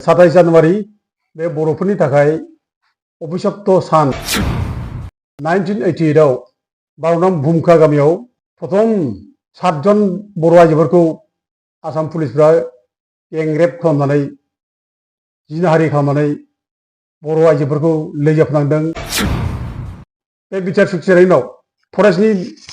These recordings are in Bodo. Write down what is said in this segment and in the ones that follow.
27 जानुवारि बे बर'फोरनि थाखाय अभिशप्त सान 1988 आव बार'नाम भुमखा गामियाव प्रथम 7 जन बर' आइजोफोरखौ आसाम पुलिसफ्रा गेंरेप खालामनानै जिनाहारि खालामनानै बर' आइजोफोरखौ लैजाफोनांदों। बे बिटिआर सुक्ति जानायनि उनाव फरेस्टनि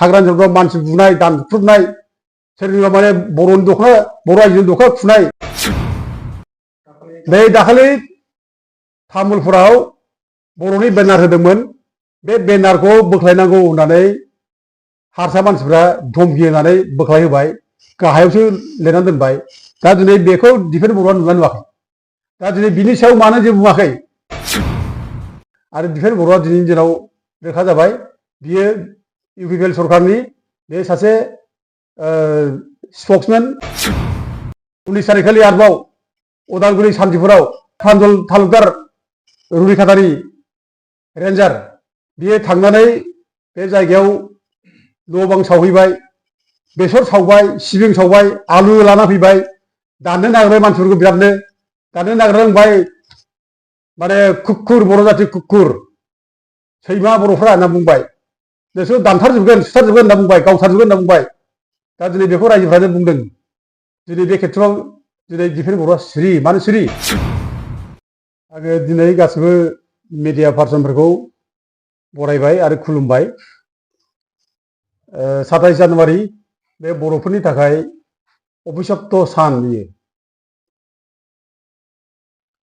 हाग्रा ओनसोलफ्राव मानसि बुनाय दानख्रुबनाय सोरनिबा माने बर'नि दख'ना बर' आइजोनि दख'ना खुनाय नै दाखालि तामुलपुराव बर'नि बेनार होदोंमोन। बे बेनारखौ बोख्लायनांगौ होननानै हारसा मानसिफ्रा धमकि होनानै बोख्लायहोबाय, गाहायावसो लिरनानै दोनबाय। दा दिनै बेखौ डिफेन्स बर'आ नुना नुवाखै। दा दिनै बिनि सायाव मानो जेबो बुङाखै आरो डिफेन्स बर'आ दिनैनि दिनाव रोखा जाबाय बियो इउपिपिएल सरकारनि बे सासे स्पक्समेन। 19 तारिखखालि आरोबाव उदालगुरि सान्थिफुराव प्रान्जल तालुकदार रुनिकाटानि रेन्जार बियो थांनानै बे जायगायाव न' बां सावहैबाय, बेसर सावबाय, सिबिं सावबाय, आलु लाना फैबाय, दाननो नागिरबाय मानसिफोरखौ बिरादनो दाननो नागिरबाय। माने कुकुर, बर' जाथि कुकुर, सैमा बर'फ्रा होनना बुंबाय, नोंसोर दानथारजोबगोन सुथारजोबगोन होनना बुंबाय, गावथारजोबगोन होनना बुंबाय। दा दिनै बेखौ रायजोफ्रानो बुंदों। दिनै बे खेथ्रआव दिनै डिफेन्स बर'आ सिरि। मानो सिरि? आङो दिनै गासिबो मिडिया पार्सनफोरखौ बरायबाय आरो खुलुमबाय। 27 जानुवारि बे बर'फोरनि थाखाय अभिशप्त सान, बियो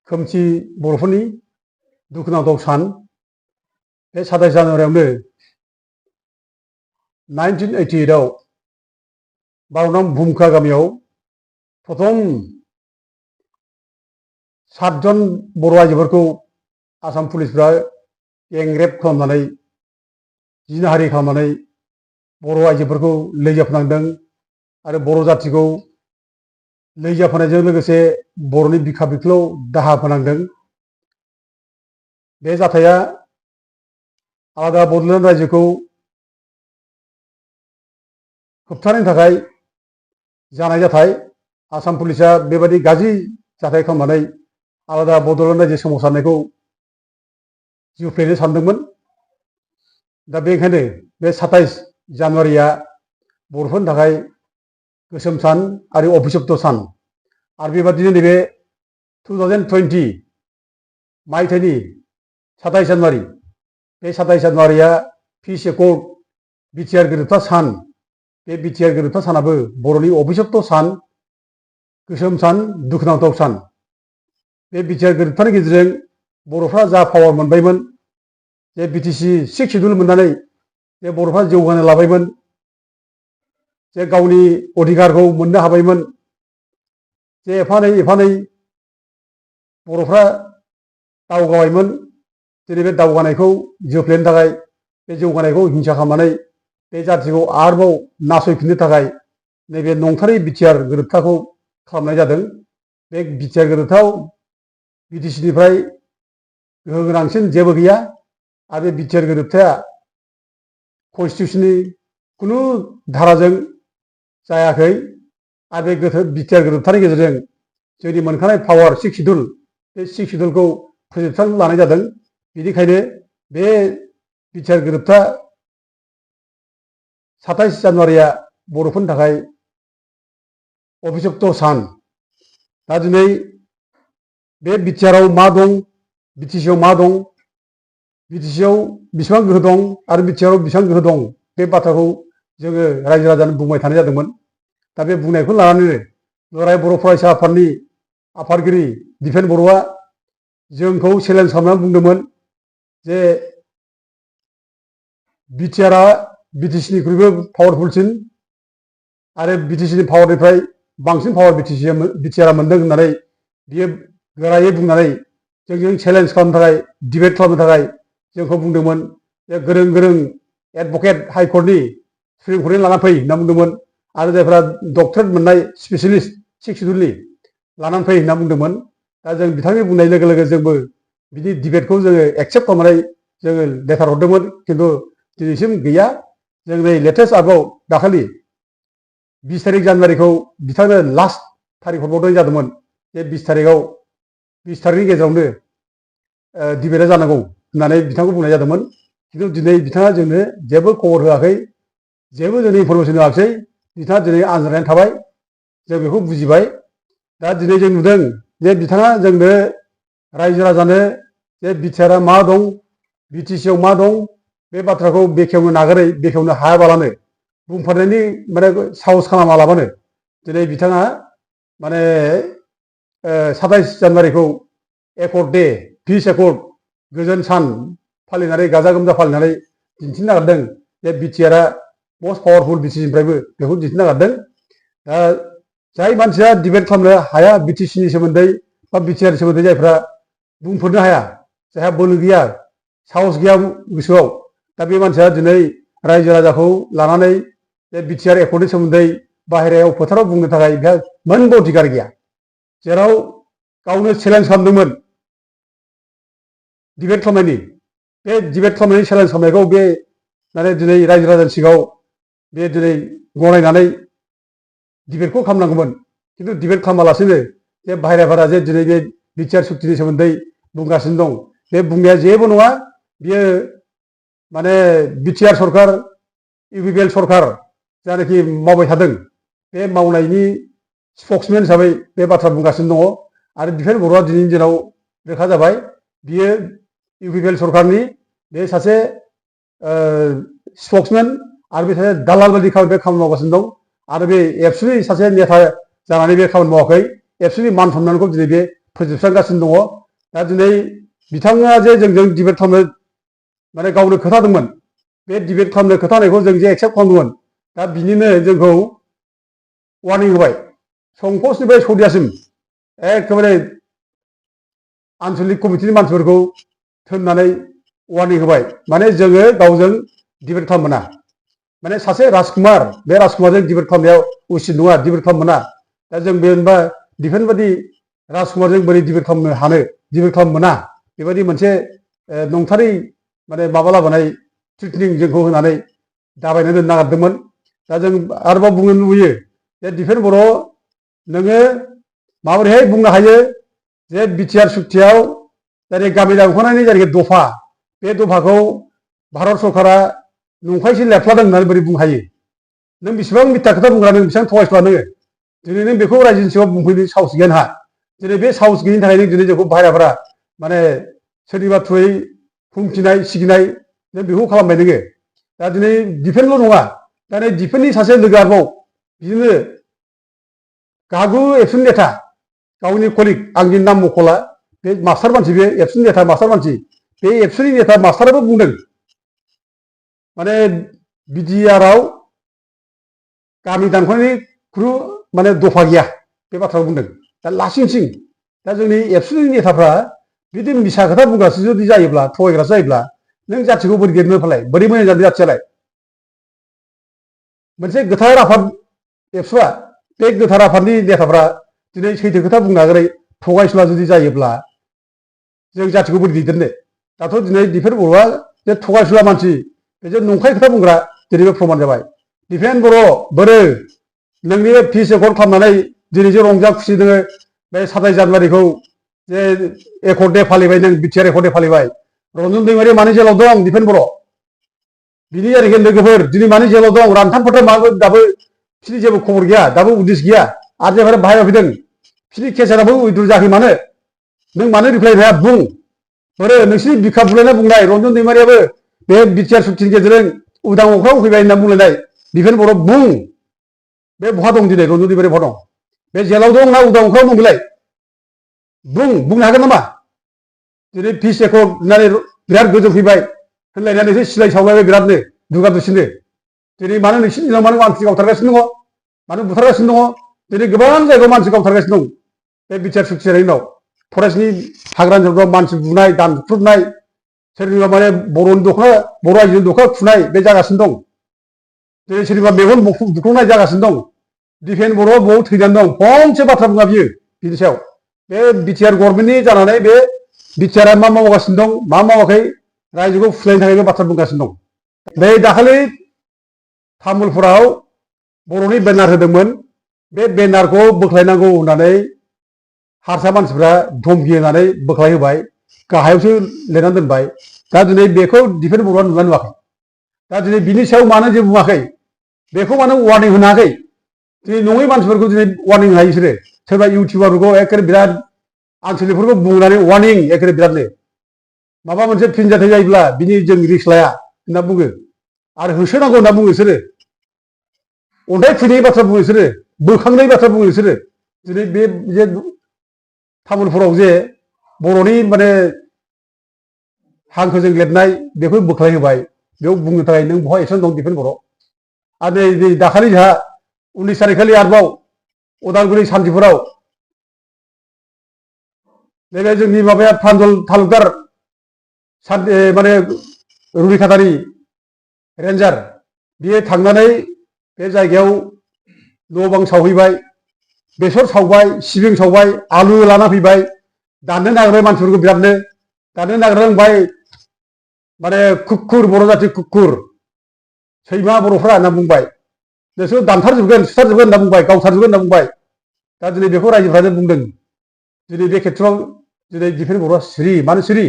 खोमसि बर'फोरनि दुखुनांथाव सान। बे 27 जानुवारियावनो 1988 आव बार'नाम भुमखा गामियाव प्रथम 7 जन बर' आइजोफोरखौ आसाम पुलिसफ्रा गेंरेप खालामनानै जिनाहारि खालामनानै बर' आइजोफोरखौ लैजाफोनांदों आरो बर' जाथिखौ लैजाफोनायजों लोगोसे बर'नि बिखा बिख्लोआव दाहा फोनांदों। बे जाथाया आलादा बड'लेण्ड रायजोखौ होबथानायनि थाखाय जानाय जाथाय। आसाम पुलिसा बेबायदि गाज्रि जाथाय खालामनानै आलादा बड'लेण्ड रायजो सोमावसारनायखौ जोफ्लेनो सानदोंमोन। दा बेनिखायनो बे 27 जानुवारिया बर'फोरनि थाखाय गोसोम सान आरो अभिशप्त सान। आरो बेबादिनो नैबे 2020 मायथाइनि 27 जानुवारि, बे 27 जानुवारिया पिस एकर्ड बिटिआर गोरोबथा सान। बे बिटिआर गोरोबथा सानाबो बर'नि अभिशप्त सान, गोसोम सान, दुखुनांथाव सान। बे बिटिआर गोरोबथानि गेजेरजों बर'फ्रा जा पावार मोनबायमोन, जे बिटिसि 6 सिडुल मोननानै जे बर'फ्रा जौगानो लाबायमोन, जे गावनि अधिकारखौ मोननो हाबायमोन, जे एफा एनै बर'फ्रा दावगाबायमोन। दिनै बे दावगानायखौ जोफ्लेनो थाखाय, बे जौगानायखौ हिंसा खालामनानै बे जाथिखौ आरोबाव नासयफिननो थाखाय नैबे नंथारै बिटिआर गोरोबथाखौ खालामनाय जादों। बे बिटिआर गोरोबथायाव बिटिसिनिफ्राय गोहो गोनांसिन जेबो गैया आरो बे बिटिआर गोरोबथाया कनस्टिटिउसननि खुनु धाराजों जायाखै। आरो बे बिटिआर गोरोबथानि गेजेरजों जोंनि मोनखानाय पावार 6 सिडुल, बे 6 सिडुलखौ फोजोबस्रांनो लानाय जादों। बेनिखायनो बे बिटिआर गोरोबथा 27 जानुवारिया बर'फोरनि थाखाय अभिशप्त सान। दा दिनै बे बिटिआराव मा दं, बिटिसिआव मा दं, बिटिसिआव बेसेबां गोहो दं आरो बिटिआराव बेसेबां गोहो दं, बे बाथ्राखौ जोङो रायजो राजानो बुंबाय थानाय जादोंमोन। दा बे बुंनायखौ लानानैनो दुलाराय बर' फरायसा आफादनि आफादगिरि दिपेन बर'आ जोंखौ चेलेन्ज खालामनानै बुंदोंमोन जे बिटिआरआ बिटिसिनिख्रुइबो पावारफुलसिन आरो बिटिसिनि पावारनिफ्राय बांसिन पावार बिटिआरआ मोनदों होननानै बियो गोरायै बुंनानै जोंजों चेलेन्ज खालामनो थाखाय, डिबेट खालामनो थाखाय जोंखौ बुंदोंमोन जे गोरों गोरों एडभकेट हाइकर्टनि, सुप्रिम कर्टनि लाना फै होनना बुंदोंमोन आरो जायफ्रा डक्टरेट मोननाय स्पेसियलिस्ट 6 सिडुलनि लानानै फै होनना बुंदोंमोन। दा जों बिथांनि बुंनाय लोगो लोगो जोंबो बिदि डिबेटखौ जोङो एक्सेप्ट खालामनानै जोङो लेटार हरदोंमोन, खिन्थु दिनैसिम गैया। जों नै लेटेस्ट आगोलाव दाखालि 20 तारिख जानुवारिखौ बिथांनो लास्ट थारिख हरबावनाय जादोंमोन। जे 20 तारिखआव 20 तारिखनि गेजेरावनो डिबेटआ जानांगौ होननानै बिथांखौ बुंनाय जादोंमोन। खिन्थु दिनै बिथाङा जोंनो जेबो खबर होआखै, जेबो जोंनो इनफरमेसन होआखै। बिथाङा दिनै आनज्रायनानै थाबाय। जों बेखौ बुजिबाय। दा दिनै जों नुदों जे बिथाङा जोंनो रायजो राजानो जे बिटिआरआ मा दं, बिटिसिआव मा दं, बे बाथ्राखौ बेखेवनो नागारै, बेखेवनो हायाबालानो, बुंफोरनायनि माने साहस खालामालाबानो दिनै बिथाङा माने 27 जानुवारिखौ एकर्ड डे, पिस एकर्ड, गोजोन सान फालिनानै गाजा गोमजा फालिनानै दिन्थिनो नागिरदों जे बिटिआरआ मस्ट पावारफुल बिटिसिनिफ्रायबो बेखौ दिन्थिनो नागिरदों। दा जाय मानसिया डिबेट खालामनो हाया बिटिसिनि सोमोन्दै बा बिटिआरनि सोमोन्दै, जायफ्रा बुंफोरनो हाया, जायहा बोलो गैया, साहस गैया गोसोआव, दा बे मानसिया दिनै रायजो राजाखौ लानानै बे बिटिआर एकर्डनि सोमोन्दै बाहेरायाव फोथाराव बुंनो थाखाय बेहा मोनबो अधिकार गैया। जेराव गावनो चेलेन्ज खालामदोंमोन डिबेट खालामनायनि, बे डिबेट खालामनायनि चेलेन्ज खालामनायखौ बे माने दिनै रायजो राजानि सिगाङाव बे दिनै गनायनानै डिबेटखौ खालामनांगौमोन। खिन्थु डिबेट खालामालासेनो जे बाहेराफोरा जे दिनै बे बिटिआर सुक्तिनि सोमोन्दै बुंगासिनो दं, बे बुंनाया जेबो नङा। बियो माने बिटिआर सरकार, इउपिपिएल सरकार जायनाखि मावबाय थादों, बे मावनायनि स्पक्समेन हिसाबै बे बाथ्रा बुंगासिनो दङ। आरो दिफेन बर'आ दिनैनि दिनाव रोखा जाबाय, बियो इउपिपिएल सरकारनि बे सासे स्पक्समेन आरो बे सासे दालाल बायदि बे खामानि मावगासिनो दं। आरो बे एबसुनि सासे नेता जानानै बे खामानि मावाखै। एबसुनि मान सन्मानखौ दिनै बे फोजोबस्रांगासिनो दङ। दा दिनै बिथाङा जे जोंजों डिबेट खालामनो माने गावनो खोथादोंमोन, बे डिबेट खालामनो खोथानायखौ जों जे एक्सेप्ट खालामदोंमोन, दा बिनिनो जोंखौ वार्निं होबाय। संकसनिफ्राय सदियासिम एखेबारे आनसलिक कमिटिनि मानसिफोरखौ थोननानै वार्निं होबाय। माने जोङो गावजों डिबेट खालामनो मोना। माने सासे राजकुमार, बे राजकुमारजों डिबेट खालामनाया उचित नङा, डिबेट खालामनो मोना। दा जों बे होनबा डिफेन्स बादि राजकुमारजों बोरै डिबेट खालामनो हानो, डिबेट खालामनो मोना, बेबायदि मोनसे नंथारै माने माबा लाबोनाय थ्रिटनिं जोंखौ होनानै दाबायनो दोननो नागिरदोंमोन। दा जों आरोबाव बुंनो लुबैयो जे डिफेन्स बर' नोङो माबोरैहाय बुंनो हायो जे बिटिआर सुक्तियाव जेरै गामि दानख'नायनि जायनाखि दफा, बे दफाखौ भारत सरकारा नंखायसो लेरफ्लादों होननानै बोरै बुंनो हायो? नों बेसेबां मिथ्या खोथा बुंग्रा, नों बेसेबां थगायसुला नोङो? दिनै नों बेखौ रायजोनि सिगाङाव बुंफैनो साहस गैया नोंहा। दिनै बे साहस गैयिनि थाखायनो दिनै जोंखौ बाहेराफोरा माने सोरनिबा थ्रुयै हुमखिनाय, सिगिनाय, नों बेखौ खालामबाय नोङो। दा दिनै डिफेन्सल' नङा, दा नै डिफेन्सनि सासे लोगो आरोबाव बिदिनो गागु एबसुनि नेता, गावनि कलिग, आंनि नाम मख'ला, बे मास्टार मानसि, बे एबसुनि नेता मास्टार मानसि, बे एबसुनि नेता मास्टाराबो बुंदों माने बिटिआरआव गामि दानख'नायनि खुनु माने दफा गैया, बे बाथ्राखौ बुंदों। दा लासिंसिं दा जोंनि एबसुनि नेताफ्रा बिदि मिसा खोथा बुंग्रासो जुदि जायोब्ला, थगायग्रासो जायोब्ला, नों जाथिखौ बोरै देरनो फालाय? बोरै मोजां जानो जाथियालाय? मोनसे गोथार आफाद एबसुआ, बे गोथार आफादनि नेताफ्रा दिनै सैथो खोथा बुंनो नागारै थगायसुला जुदि जायोब्ला जों जाथिखौ बोरै दैदेननो? दाथ' दिनै डिफेन्स बर'आ जे थगायसुला मानसि, बेजों नंखाय खोथा बुंग्रा दिनैबो प्रमान जाबाय। डिफेन्स बर' बोरो नोंनि पिस एकर्ड खालामनानै दिनैसो रंजा खुसि नोङो बे 27 जानुवारिखौ जे एकर्ड डे फालिबाय, नों बिटिआर एकर्ड डे फालिबाय। रन्जन दैमारिया मानो जेलाव दं? डिफेन्स बर' बिनि आरोखि लोगोफोर दिनै मानो जेलाव दं? रानथाब फोथाब माबो दाबो बिसोरनि जेबो खबर गैया, दाबो उदिस गैया। आरो जायफोरा बाहेरायाव फैदों, बिसोरनि केसा दाबो उइद्र जायाखै मानो? नों मानो रिप्लाइ होया? बुं। बोरो नोंसिनि बिखा बुलायना बुंनाय रन्जन दैमारियाबो बे बिटिआर सुक्तिनि गेजेरजों उदां अख्राङाव फैबाय होनना बुंलायनाय डिफेन्स बर' बुं। बे बहा दं दिनै रन्जन दैमारि बहा दं? बे जेलाव दं ना उदां अख्राङाव दं बेलाय? बुंनो हागोन नामा? दिनै पिस एकर्ड होननानै बिराद गोजौ फैबाय होनलायनानैसो सिलाय सावलायबाय बिरादनो दुगा दुसिनो। दिनै मानो नोंसिनि दिनाव मानो मानसि गावथारगासिनो दङ? मानो बुथारगासिनो दङ? दिनै गोबां जायगायाव मानसि गावथारगासिनो दं बे बिटिआर सुक्ति जानायनि उनाव। फरेस्टनि हाग्रा ओनसोलफ्राव मानसि बुनाय, दानख्रुबनाय, सोरनिबा माने बर'नि दख'ना, बर' आइजोनि दख'ना खुनाय बे जागासिनो दं। दिनै सोरनिबा मेगन बुख्रुबनाय जागासिनो दं। डिफेन्स बर'आ बबाव थैनानै दं? फंसे बाथ्रा बुङा बियो बिनि सायाव। बे बिटिआर गभर्नमेन्टनि जानानै बे बिटिआरआ मा मावगासिनो दं, मा मावाखै, रायजोखौ फुस्लायनो थाखाय बे बाथ्रा बुंगासिनो दं। बे दाखालि तामुलपुराव बर'नि बेनार होदोंमोन, बे बेनारखौ बोख्लायनांगौ होननानै हारसा मानसिफ्रा धमकि होनानै बोख्लायहोबाय गाहायावसो लिरनानै दोनबाय दा दिनै बेखौ दिफेन बर'आ नुना नुवाखै दा दिनै बिनि सायाव मानो जेबो बुङाखै बेखौ मानो वार्निं होनो हायाखै दिनै नङै मानसिफोरखौ दिनै वार्निं होनो हायो बिसोरो सोरबा इउटिउबारफोरखौ एखेबारे बिराद आनसलिकफोरखौ बुंनानै वार्निं एखेबारे बिरादनो माबा मोनसे फिनजाथाय जायोब्ला बिनि जों रिक्स लाया होनना बुङो आरो होसोनांगौ होनना बुङो बिसोरो अन्थाइ खुबैनाय बाथ्रा बुङो बिसोरो बोखांनाय बाथ्रा बुङो बिसोरो दिनै बे जे तामुलपुराव जे बर'नि माने हांखोजों लिरनाय बेखौ बोख्लायहोबाय बेयाव बुंनो थाखाय नों बहा एक्सन दं दिफेन बर' आरो नै दाखालि जोंहा 19 तारिखखालि आरोबाव उदालगुरि सान्थिफुराव नैबे जोंनि माबाया प्रान्जल तालुकदार माने रुनिखातानि रेन्जार बियो थांनानै बे जायगायाव न' बां सावहैबाय बेसर सावबाय सिबिं सावबाय आलु लाना फैबाय दाननो नागिरबाय मानसिफोरखौ बिरादनो दाननो नागिरबाय माने कुकुर बर' जाथि कुकुर सैमा बर'फ्रा होनना बुंबाय नोंसोर दानथारजोबगोन सुथारजोबगोन होनना बुंबाय गावथारजोबगोन होनना बुंबाय दा दिनै बेखौ रायजोफ्रानो बुंदों दिनै बे खेथ्रआव दिनै दिफेन बर'आ सिरि मानो सिरि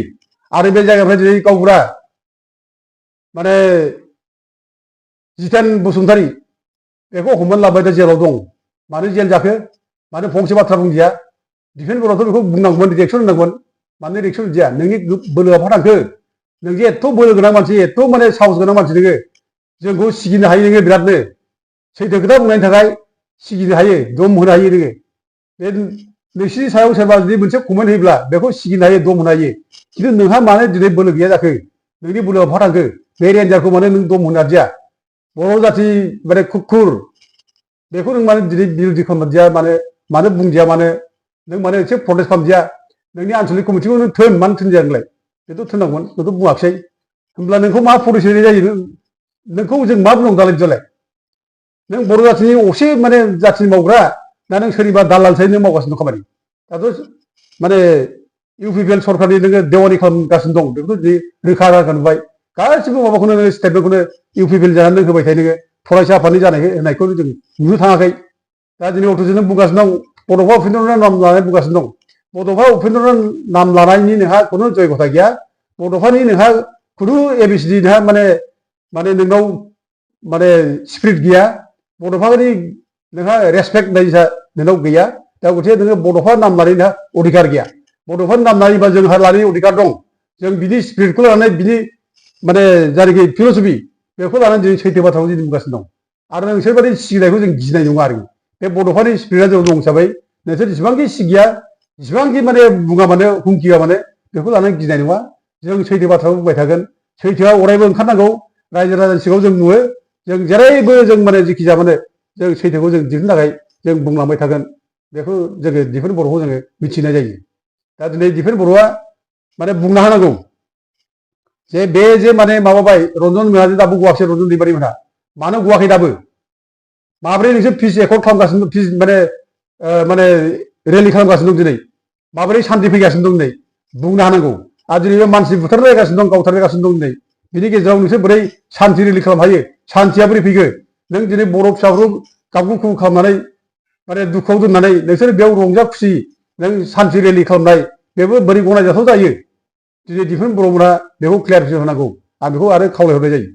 आरो बे जायगानिफ्राय दिनै गावबुरा माने जितेन बसुमतारी बेखौ हमनानै लाबाय दा जेलाव दं मानो जेल जाखो मानो फंसे बाथ्रा बुंदिया दिफेन बर'आथ' बेखौ बुंनांगौमोन रिएक्सन होनांगौमोन मानो रिएक्सन होदिया नोंनि बोलोआ बहा थांखो नोंजे एथ' बोलो गोनां मानसि एथ' माने साहस गोनां मानसि नोङो जोंखौ सिगिनो हायो नोङो बिरादनो सैथो खोथा बुंनायनि थाखाय सिगिनो हायो दम होनो हायो नोङो बे नोंसिनि सायाव सोरबा जुदि मोनसे कमेन्ट होयोब्ला बेखौ सिगिनो हायो दम होनो हायो खिन्थु नोंहा मानो दिनै बोलो गैया जाखो नोंनि बोलोआ बहा थांखो बे रेन्जारखौ मानो नों दम होनो हादिया बर' जाथि माने कुकुर बेखौ नों मानो दिनै बिरोधि खालामदिया मानो बुंदिया नों मानो एसे प्रटेस्ट खालामदिया नोंनि आनसलिक कमिटिखौ नों थोन मानो थोनदिया नोंलाय बेथ' थोननांगौमोन नोंथ' बुङाखिसै होमब्ला नोंखौ मा प्रटेस्ट होनाय जायो नोंखौ जों मा बुंनांगौ दालाय बिदियालाय नों बर' जाथिनि असे माने जाथिनि मावग्रा ना नों सोरनिबा दालालसै नों मावगासिनो दं खामानि दाथ' माने इउपिपिएल सरकारनि नोङो देवानि खालामगासिनो दं बेखौथ' रोखा रोखा नुबाय गासिबो माबाखौनो नोङो स्टेटमेन्टखौनो इउपिपिएल जानानै होबाय थायो नोङो फरायसा आफादनि होनायखौ जों नुनो थाङाखै दा दिनै अथ'जों बुंगासिनो दं बड'फा उपेन्द्रनाथ नाम लानानै बुंगासिनो दं बड'फा उपेन्द्रनाथ नाम लानायनि नोंहा खुनु जयगथा गैया बड'फानि नोंहा खुनु एबिसिडि नोंहा माने नोंनाव माने स्पिरिट गैया बड'फानि नोंहा रेसपेक्ट होननाय नोंनाव गैया दा गथिखे नोङो बड'फा नाम लानाय नोंहा अधिकार गैया बड'फा नाम लायोबा जोंहा लानायनि अधिकार दं जों बिनि स्पिरिटखौ लानानै बिनि माने जायनाखि फिलसफि बेखौ लानानै दिनै सैथो बाथ्राखौ जों बुंगासिनो दं आरो नोंसोरबादि सिगिनायखौ जों गिनाय नङा आरो बे बड'फानि स्पिरिटआ जों दं हिसाबै नोंसोर जेसेबांखि सिगिया जेसेबांखि माने बुङा मानो हुमखिया मानो बेखौ लानानै गिनाय नङा जों सैथो बाथ्राखौ बुंबाय थागोन सैथोआ अरायबो ओंखारनांगौ रायजो राजानि सिगाङाव जों नुयो जों जेरैबो जों माने जेखि जाया मानो जों सैथोखौ जों दिहुननो थाखाय जों बुंलांबाय थागोन बेखौ जोङो दिफेन बर'खौ जोङो मिथिनाय जायो दा दिनै दिफेन बर'आ माने बुंना होनांगौ जे बे जे माने माबाबाय रन्जन मोनहा दाबो गवाखै रन्जन दैमारि मोनहा मानो गवाखै दाबो माब्रै नोंसोर पिस एकर्ड खालामगासिनो पिस माने रेलि खालामगासिनो दं दिनै माबोरै शान्ति फैगासिनो दं दिनै बुंनो हानांगौ आरो दिनै मानसि बुथारलायगासिनो दं गावथारलायगासिनो दं दिनै बिनि गेजेराव नोंसोर बोरै शान्ति रेलि खालामनो हायो शान्तिया बोरै फैगो नों दिनै बर' फिसाफोरखौ गाबगु खुगु खालामनानै माने दुखुआव दोननानै नोंसोर बेयाव रंजा खुसि नों शान्ति रेलि खालामनाय बेबो बोरै गनायजाथाव जायो दिनै दिफेन बर'मोनहा बेखौ क्लियारफिकेसन होनांगौ आं बेखौ आरो खावलायहरनाय जायो